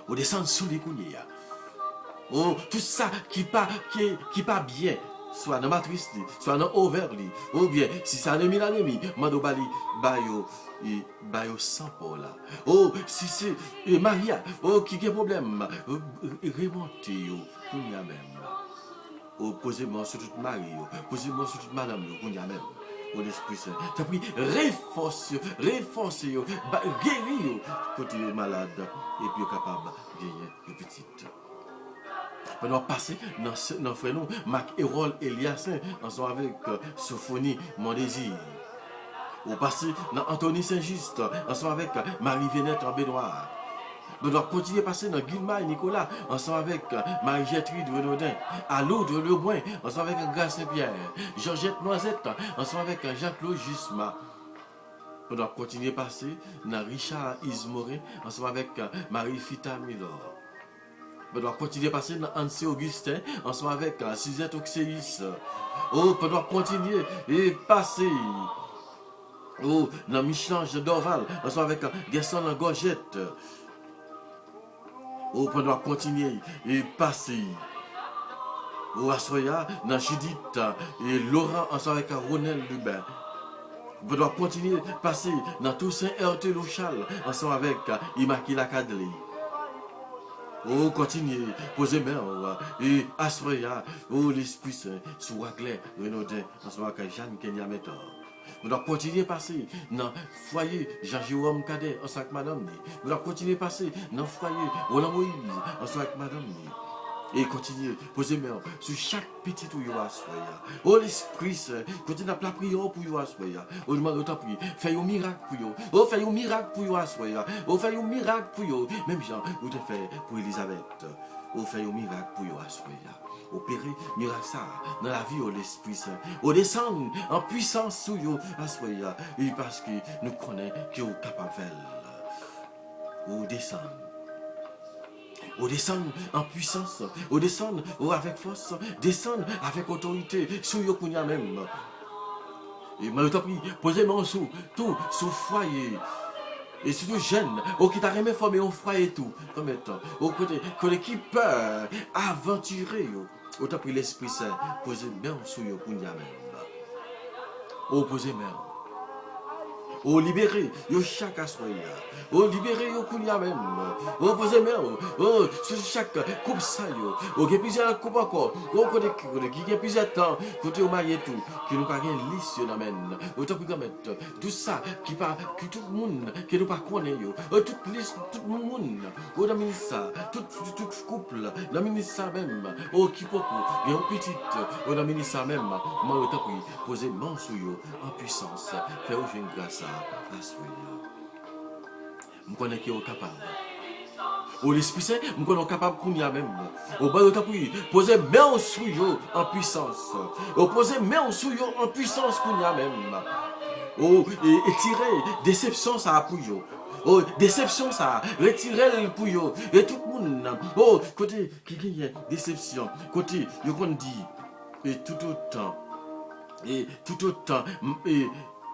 Ou descendre sur les gouniers. Oh, tout ça qui pas bien, soit dans ma matrice, soit dans l'ovaire, ou bien, si ça n'est mis l'ennemi, mando bali, bayo sans Paul. Oh, si c'est Maria, oh, qui a problème, remontez, vous y a même. Oh, posez-moi sur toute Marie, posez-moi sur toute madame, vous y a même. Oh, l'Esprit Saint. T'as pris, renforce, guéris, côté malade, et puis capable de gagner une petite. On va passer dans le frère nous, Marc Hérol Eliassin, ensemble avec Sophonie, mon désir. On va passer dans Anthony Saint-Just, ensemble avec Marie-Vénette en baignoire. On doit continuer à passer dans Guilma et Nicolas, ensemble avec Marie-Gertrude Renaudin, à l'autre Le Boin, ensemble avec Grace Saint-Pierre, Georgette Noisette, ensemble avec Jacques-Claude Jusma. On doit continuer à passer dans Richard Ismoré, ensemble avec Marie-Fita Milor. On doit continuer à passer dans Anse Augustin, ensemble avec Suzette Oxéis. On doit continuer et passer dans Michel-Ange Dorval, ensemble avec Gaston Gorgette. On doit continuer et passer au Assoya, dans Judith et Laurent, ensemble avec Ronel Lubin. On doit continuer à passer dans Toussaint RT Louchal, ensemble avec Immaculée Kadli. On continue à poser main et Assoya, l'Esprit Saint, sur Wagler, Renaudin, ensemble avec Jeanne Kenya Méthor. On doit continuer à passer dans le foyer Jean-Jérôme Cadet, ensemble avec Madame Ni. On doit continuer à passer dans le foyer Roland Moïse, ensemble avec Madame Ni. Et continuer à poser main sur chaque petit ou yo assoya. Oh l'Esprit Saint, continue à la prière pour yo assoya. Oh demande autant prier, fais un miracle pour yo. Oh fais un miracle pour yo assoya. Oh fais un miracle pour yo. Même Jean, vous te fait pour Elisabeth. Oh fais un miracle pour yo assoya. Opérer miracle ça dans la vie de l'Esprit Saint. On descend en puissance sur yo assoya. Et parce que nous connaissons que vous capable de faire. On descend. On descend en puissance, on descend avec force, descend avec autorité, sur yo kounya même. Et moi, je t'en prie, posez-moi sous tout, sous foyer. Et surtout jeune, qui t'a remis former un foyer tout. En même temps, au côté, qui peur, aventurer, on t'a pris l'Esprit Saint, posez-moi sous yo kounya même. Posez-moi. Oh libéré, yo chaque assoya. Oh libéré yo kounya même. Oh posez main. Oh sur chaque coupe ça yo. Oh qui plusieurs coupe encore. Oh côté qui plusieurs temps côté au marié tout qui nous pas gain liste dans men. Oh tant pour mettre tout ça qui pas que tout le monde qui nous pas connaît yo. Oh toute liste tout le monde. Oh dans ministère tout couple dans ministère même. Oh qui popo, et en petite oh dans ministère même. Moi tant pour poser main sur yo en puissance. Faire au jeune grâce je connais qui est capable. Au l'Esprit Saint, je connais capable de faire même. Au bas de ta prière, poser main sur eux en puissance. Au poser main sur eux en puissance pour nous même. Oh, et tirer déception ça pour eux. Oh, déception ça, retirer pour eux. Et tout le monde, oh, côté qui gagne déception, côté, je qu'on dit, et tout autant, et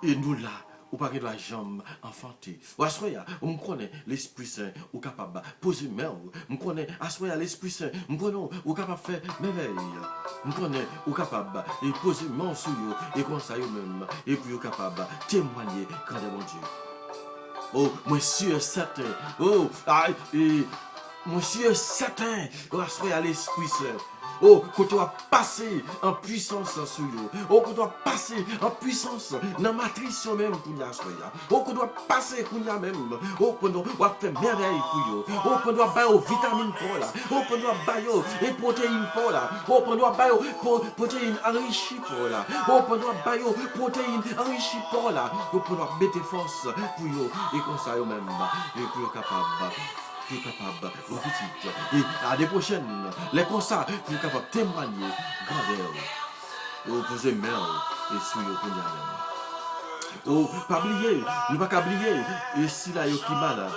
nous là. Ou pas que de la jambe enfantée. Ou assoya, on connaît l'Esprit Saint, ou capable de poser main. On connaît assoya l'Esprit Saint, on connaît ou capable de faire merveille. On connaît ou capable de poser main sur eux et comme ça eux-mêmes et puis ou capable de témoigner quand de mon Dieu. Oh, monsieur certain. Oh, monsieur certain. Ou assoya l'Esprit Saint. Oh, que tu vas passer en puissance sur eux. Oh, que tu vas passer en puissance dans la matrice même pour nous. Oh, que tu vas passer pour nous même. Oh, que tu vas faire merveille pour eux. Oh, que tu vas faire vitamines pour là. Oh, que tu vas faire protéines pour là. Oh, que tu vas faire protéines enrichies pour là. Oh, que tu vas faire protéines enrichies pour là. Oh, que tu vas mettre force pour eux. Et comme ça, eux-mêmes, et pour capable. Plus capable, au petit. Et à l'année prochaine, les constats, plus capable de témoigner, grandeur, au poser main, et sur le cognac. Oh, pas oublier, ne pas oublier, et si là, il qui malade,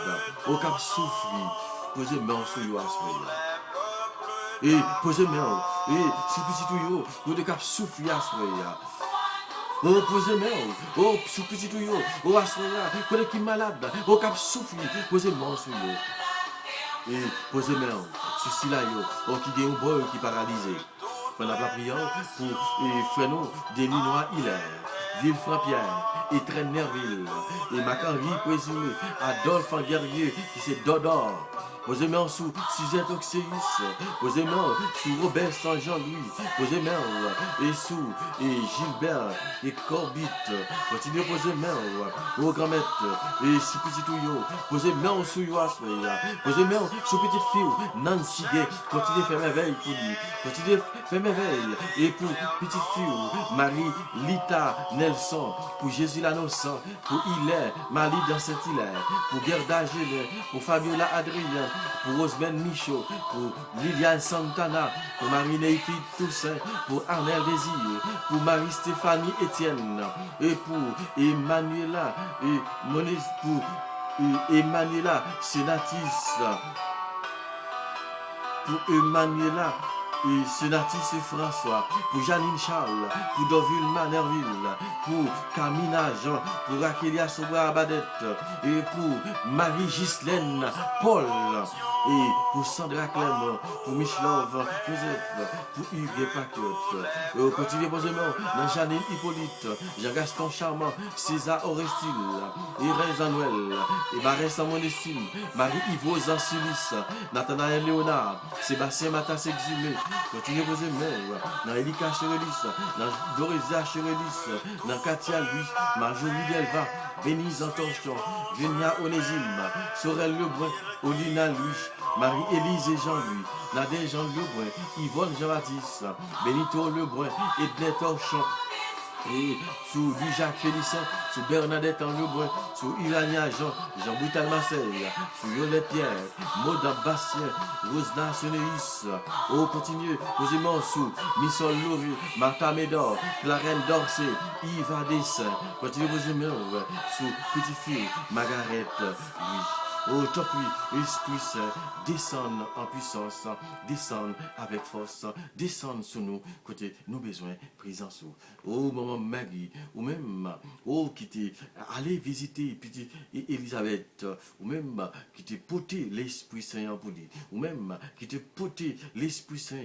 au cap souffrir, poser main sur le assoya. Et poser main, et sur petit tuyau, au cap souffrir assoya. Oh, posez main, oh, sur petit tuyau, oh, assoya, pour qui malade, au cap souffrir, posez main sur le. Et posez main sur Sila yo, qui gagne un boy qui paralysé. Pendant la prière pour Fréno, Delinois Hilaire, Ville Franc-Pierre, et Trennerville, et Macari présumé, Adolphe en guerrier, qui c'est Dodor. Posez main sous Suzette Oxéis, posez main sous Robert Saint-Jean-Louis, posez main et sous Gilbert et Corbite, continuez à poser main au grand-maître et sous petit touillot, posez main sous Yoasway, posez main sous petite fille, Nancy Gay, continuez à faire merveille pour lui, continuez à faire merveille et pour petite fille, Marie Lita Nelson, pour Jésus Tilanos, pour Hilaire, Mali dans Saint-Hilaire, pour Gerda Gélin, pour Fabiola Adrien, pour Rosebène Michaud, pour Liliane Santana, pour Marie-Néphie Toussaint, pour Arnel Désir, pour Marie-Stéphanie Etienne, et pour Emmanuela, et pour Emmanuela Sénatis, pour Emmanuela et Sénatrice François, pour Janine Charles, pour Doville Manerville, pour Camina Jean, pour Raquelia Sobra Abadette, et pour Marie-Gislaine Paul, et pour Sandra Clément, pour Michelov Joseph, pour Hugues Paquiotte, et au quotidien posément, dans Janine Hippolyte, Jean-Gaston Charmant, César Orestille, Irène Noël, et Barès Monestime, Marie-Yvose Zancilis, Nathanaël Léonard, Sébastien Matas Exhumé, continuez vos mains, dans Elika Cherelis, dans Dorisia Cherelis, dans Katia Louis, Marjorie Delva, Bénise Antorchon, Génia Onésime, Sorel Lebrun, Olina Louis, Marie-Élise et Jean-Louis, Nadège Jean Lebrun, Yvonne Jean-Baptiste, Benito Lebrun, Ednet Torchon, et sous Jacques Félicien, sous Bernadette en Lebrun, sous Irania Jean, Jean Boutal Marseille, sous Yolette Pierre, Maud Bastien, Rosna Sonéis, au continue, posément sous Missol Laurie, Martha Médor, Clarence Dorsey, Yves Dessin, continue posément sous Petit Fille, Margaret Louis. Au top, oui, Esprit Saint, descend en puissance, descend avec force, descend sur nous, côté nos besoins, présents sous. Oh, maman Maggie, ou même, oh, qui t'est allé visiter petite Elisabeth, ou même, qui t'est porté l'Esprit Saint pour lui, ou même, qui t'est porté l'Esprit Saint,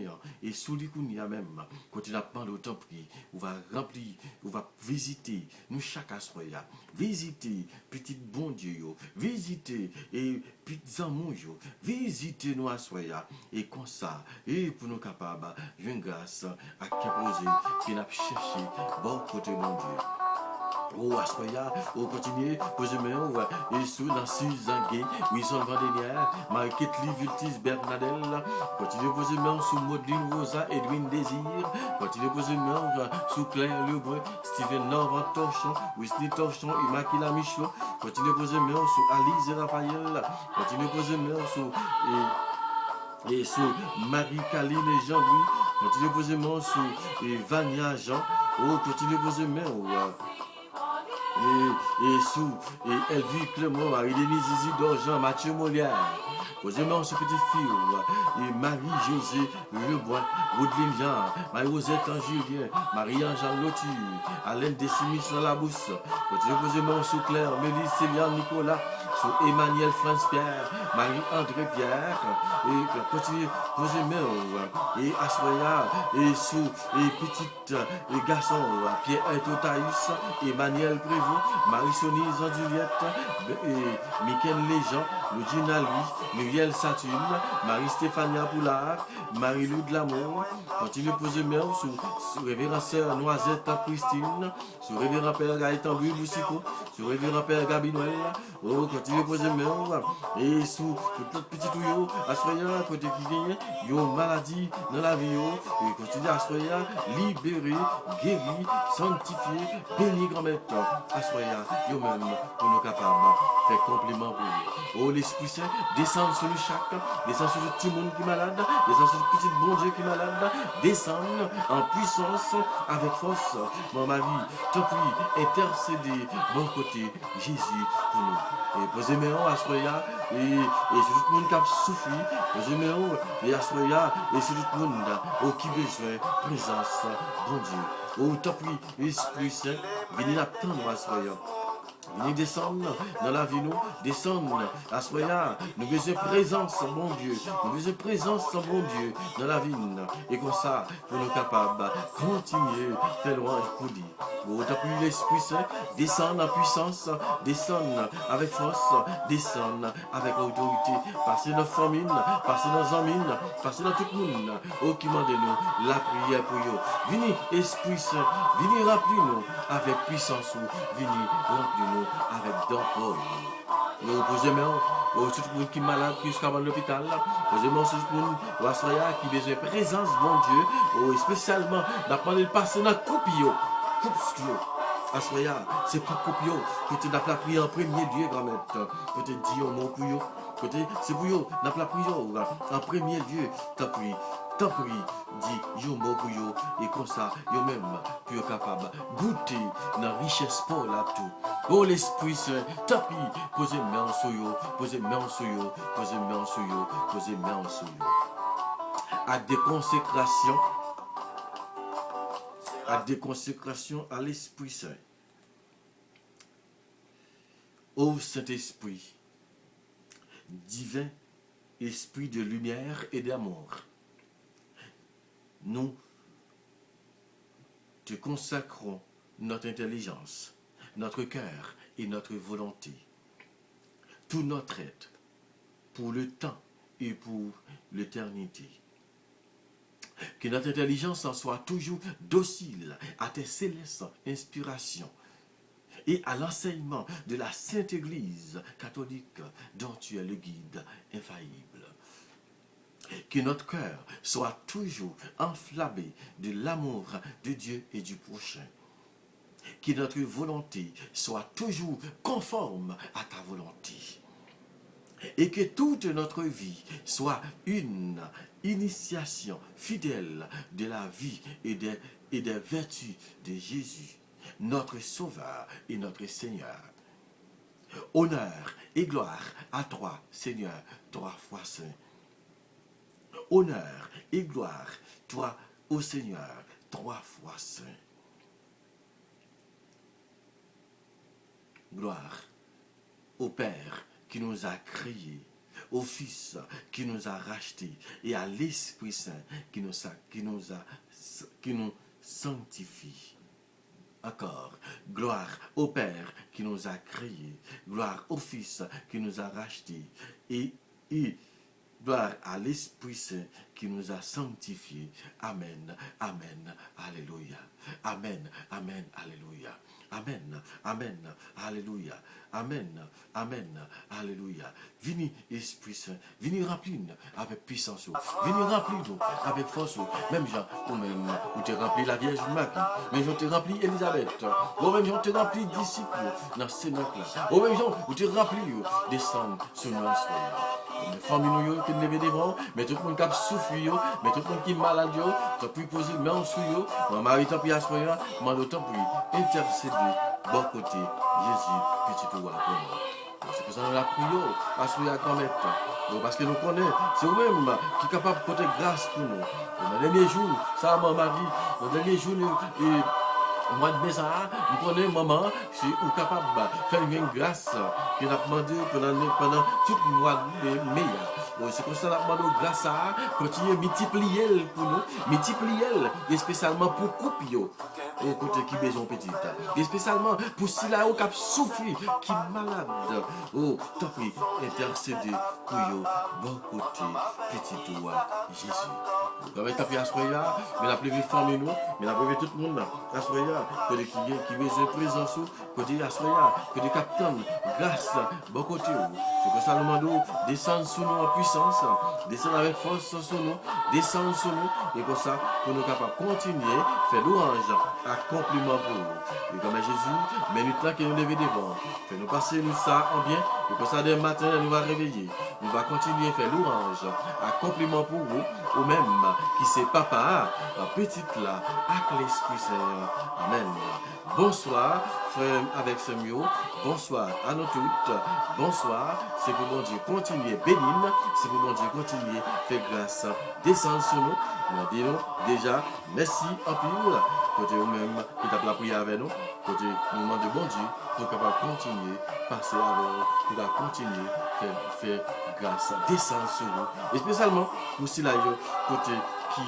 et sous l'Ikounia même, quand il a demandé au temple, on va remplir, on va visiter, nous chaque assoya, visiter, petit bon Dieu, visiter, et petits amours, visitez nous à soya, et comme ça, et pour nous capables, une grâce à qui poser, qui n'a cherché, bon côté mon Dieu. Oh, à soya, oh, continuez, posez moi, et sous dans Suzanne Gay, Wilson Vandelière, Marie-Ketli Viltis Bernadelle, continuez, posez moi, sous Maudine Rosa, Edwin Désir, continuez, posez moi, sous Claire Lebrun, Steven Norvan Torchon, Whitney Torchon, Immaculée Michelot, continuez, posez moi, sous Alice et Raphaël, continuez, posez moi, sous et sous Marie-Caline et Jean-Louis, continuez, posez moi, sous Vania Jean, oh, continuez, posez moi, et sous et Elvie Clément, Marie-Denise Isidore, Jean Mathieu Molière, posez-moi ce petit fille, et Marie-José Lebois, Woodline Jean, Marie-Rosette Julien, Marie-Anne Lotu, Alain Décimis dans la bousse, posez-moi sous Claire, Mélisse Céliane Nicolas, sous Emmanuel France Pierre, Marie-André Pierre, et continuez, posez-moi, et Assoya, et sous et petite et garçon, Pierre Totaïs, Emmanuel Prévost, Marie-Sonie Jean-Juliette, et Michael Léjean, Lugina Louis, Muriel Saturne, Marie-Stéphania Poulard, Marie-Lou de l'Amour, continue poser main sous révérend sœur Noisette Christine, sous révérend père Gaëtan Louis Boussico, sous révérend père Gabi Noël, oh, continue poser main, et sous tout petit tuyau, Assoya, côté qui vient, yo maladie dans la vie, et continue Assoya, libéré, guéri, sanctifié, béni grand-mère, Assoya, yo même, pour nous capables, faire complément pour lui. Oh, l'Esprit Saint, descend sur le chaque, descend sur tout le monde qui est malade, descend sur le petit bon Dieu qui est malade, descend en puissance, avec force, mon mari, te prie, intercéder, bon côté, Jésus, pour nous. Et posez-moi à Soya, et sur tout le monde qui a souffert, posez-moi, et à Soya, et sur tout le monde, qui besoin, présence, bon Dieu. Oh, te prie, Esprit Saint, venez l'attendre à Soya. Venez descendre dans la vie, nous descendre à Soya. Nous besoin de présence, mon Dieu. Nous besoin de présence, mon Dieu, dans la vie. Et comme ça, pour nous capables, continuer, faire louange pour lui. Pour t'appuyer l'Esprit Saint, descendre en puissance, descendre avec force, descendre avec autorité. Passer dans la famine, passer dans les amis, passer dans tout le monde. Oh, qui demandez-nous la prière pour vous. Venez, Esprit Saint, venez remplir-nous avec puissance. Venez remplir-nous avec d'or. Posez-moi, tout le monde qui est malade, qui est jusqu'à l'hôpital, posez-moi tout le monde qui a besoin de présence, bon Dieu, spécialement, d'apprendre le passer dans la coupe, Assoya, c'est pour couper, que tu n'as pas pris en premier lieu, grand-mère, que tu dis un mot pour eux. C'est pour eux, n'a pas pris en premier lieu, t'as pris, dis yo mot pour eux, et comme ça, yo même, puis capable goûter dans richesse pour là tout. Oh l'Esprit Saint, t'as pris, posez main sur eux, posez main sur eux, posez main sur eux, posez main sur eux. À des consécrations à l'Esprit Saint. Ô Saint-Esprit, divin esprit de lumière et d'amour, nous te consacrons notre intelligence, notre cœur et notre volonté, tout notre être, pour le temps et pour l'éternité. Que notre intelligence en soit toujours docile à tes célestes inspirations et à l'enseignement de la Sainte Église catholique dont tu es le guide infaillible. Que notre cœur soit toujours enflammé de l'amour de Dieu et du prochain. Que notre volonté soit toujours conforme à ta volonté. Et que toute notre vie soit une initiation fidèle de la vie et des vertus de Jésus, notre Sauveur et notre Seigneur. Honneur et gloire à toi, Seigneur, 3 fois saint. Honneur et gloire, toi, ô Seigneur, 3 fois saint. Gloire au Père qui nous a créés, au Fils qui nous a rachetés et à l'Esprit Saint qui nous sanctifie. Encore, gloire au Père qui nous a créés, gloire au Fils qui nous a rachetés et gloire à l'Esprit Saint qui nous a sanctifiés. Amen, amen, alléluia. Amen, amen, alléluia. Amen, amen, alléluia. Amen, amen, alléluia. Venez, Esprit Saint, venez remplir-nous avec puissance. Venez remplir-nous avec force. Même Jean, ou même, vous te rempli la Vierge Marie. Mais je te rempli Élisabeth. Ou même Jean te rempli disciples dans ce là. Ou même Jean, vous te rempli descendre sur nous. Les familles qui lèvent devant, mais tout le monde qui a souffert, mais tout le monde qui est malade, tu peux poser les mains sur eux. Mon mari t'a pris à soi, mon autre puis intercéder, bon côté, Jésus, petit roi pour nous. C'est pour ça que nous la prions, à soi, grand-mère. Parce que nous connaissons, c'est vous-même qui est capable de porter grâce pour nous. Dans les derniers jours, ça, mon mari, dans les derniers jours, au mois de mai, nous connaissons maman, c'est capable de faire une grâce qu'il a demandé pendant tout le mois de mai. C'est comme ça qu'on a demandé grâce à continuer à multiplier pour nous, multiplier, et spécialement pour couper au côté qui besoin petit. Et spécialement pour ceux qui ont souffert, qui est malade. Oh, t'as pris, intercéder pour eux, bon côté, petit roi Jésus. Comme t'as pris à ce là, mais la prévu famille nous, mais la prévu tout le monde, à ce là, que les qui besoin de présence, que des à ce là, que des capitaines, grâce, bon côté. C'est pour ça nous demandons descendre sur nous en puissance, descendre avec force sur nous, descendre sur nous, et comme ça, pour nous capables de continuer, faire louange, accomplissement pour nous. Et comme Jésus, mais nous temps que nous lever devant, fait nous passer nous ça en bien, et comme ça, demain matin, nous va réveiller. Nous va continuer à faire louange, accomplissement pour vous, ou même qui c'est papa, la petite là, avec l'Esprit Saint. Amen. Bonsoir, frère avec ce mieux. Bonsoir à nous toutes. Bonsoir. C'est pour bon Dieu continuer bénir. C'est pour bon Dieu continuer faire grâce. Descendre sur nous. Nous disons déjà merci en pile. Côté vous-même qui t'a la prière avec nous. Côté nous demandons bon Dieu pour capable continuer passer avec nous. Pour continuer faire grâce. Descendre sur nous. Et spécialement pour ceux là côté qui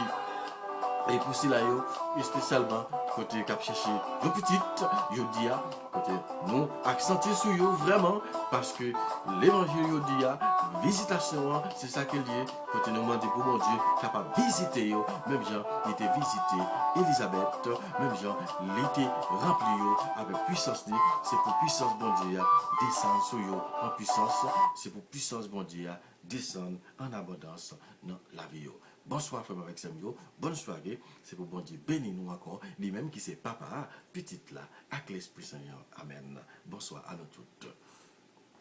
et pour cela, et spécialement, côté cap chercher nos petites, yo dia, côté nous accentuer sur yo vraiment, parce que l'évangile yo dia, visitation, c'est ça qu'il dit, côté nous demander pour mon Dieu, capable de visiter yo, même Jean, il était visité Élisabeth, même Jean, il était rempli yo, avec puissance, c'est pour puissance bon Dieu, descendre sur yo en puissance, c'est pour puissance bon Dieu, descendre en abondance dans la vie yo. Bon Bonsoir, frère avec Samuel. Bonne soirée. C'est pour bon Dieu béni nous encore. Lui-même qui c'est papa, petite là, avec l'Esprit Seigneur. Amen. Bonsoir à nous toutes.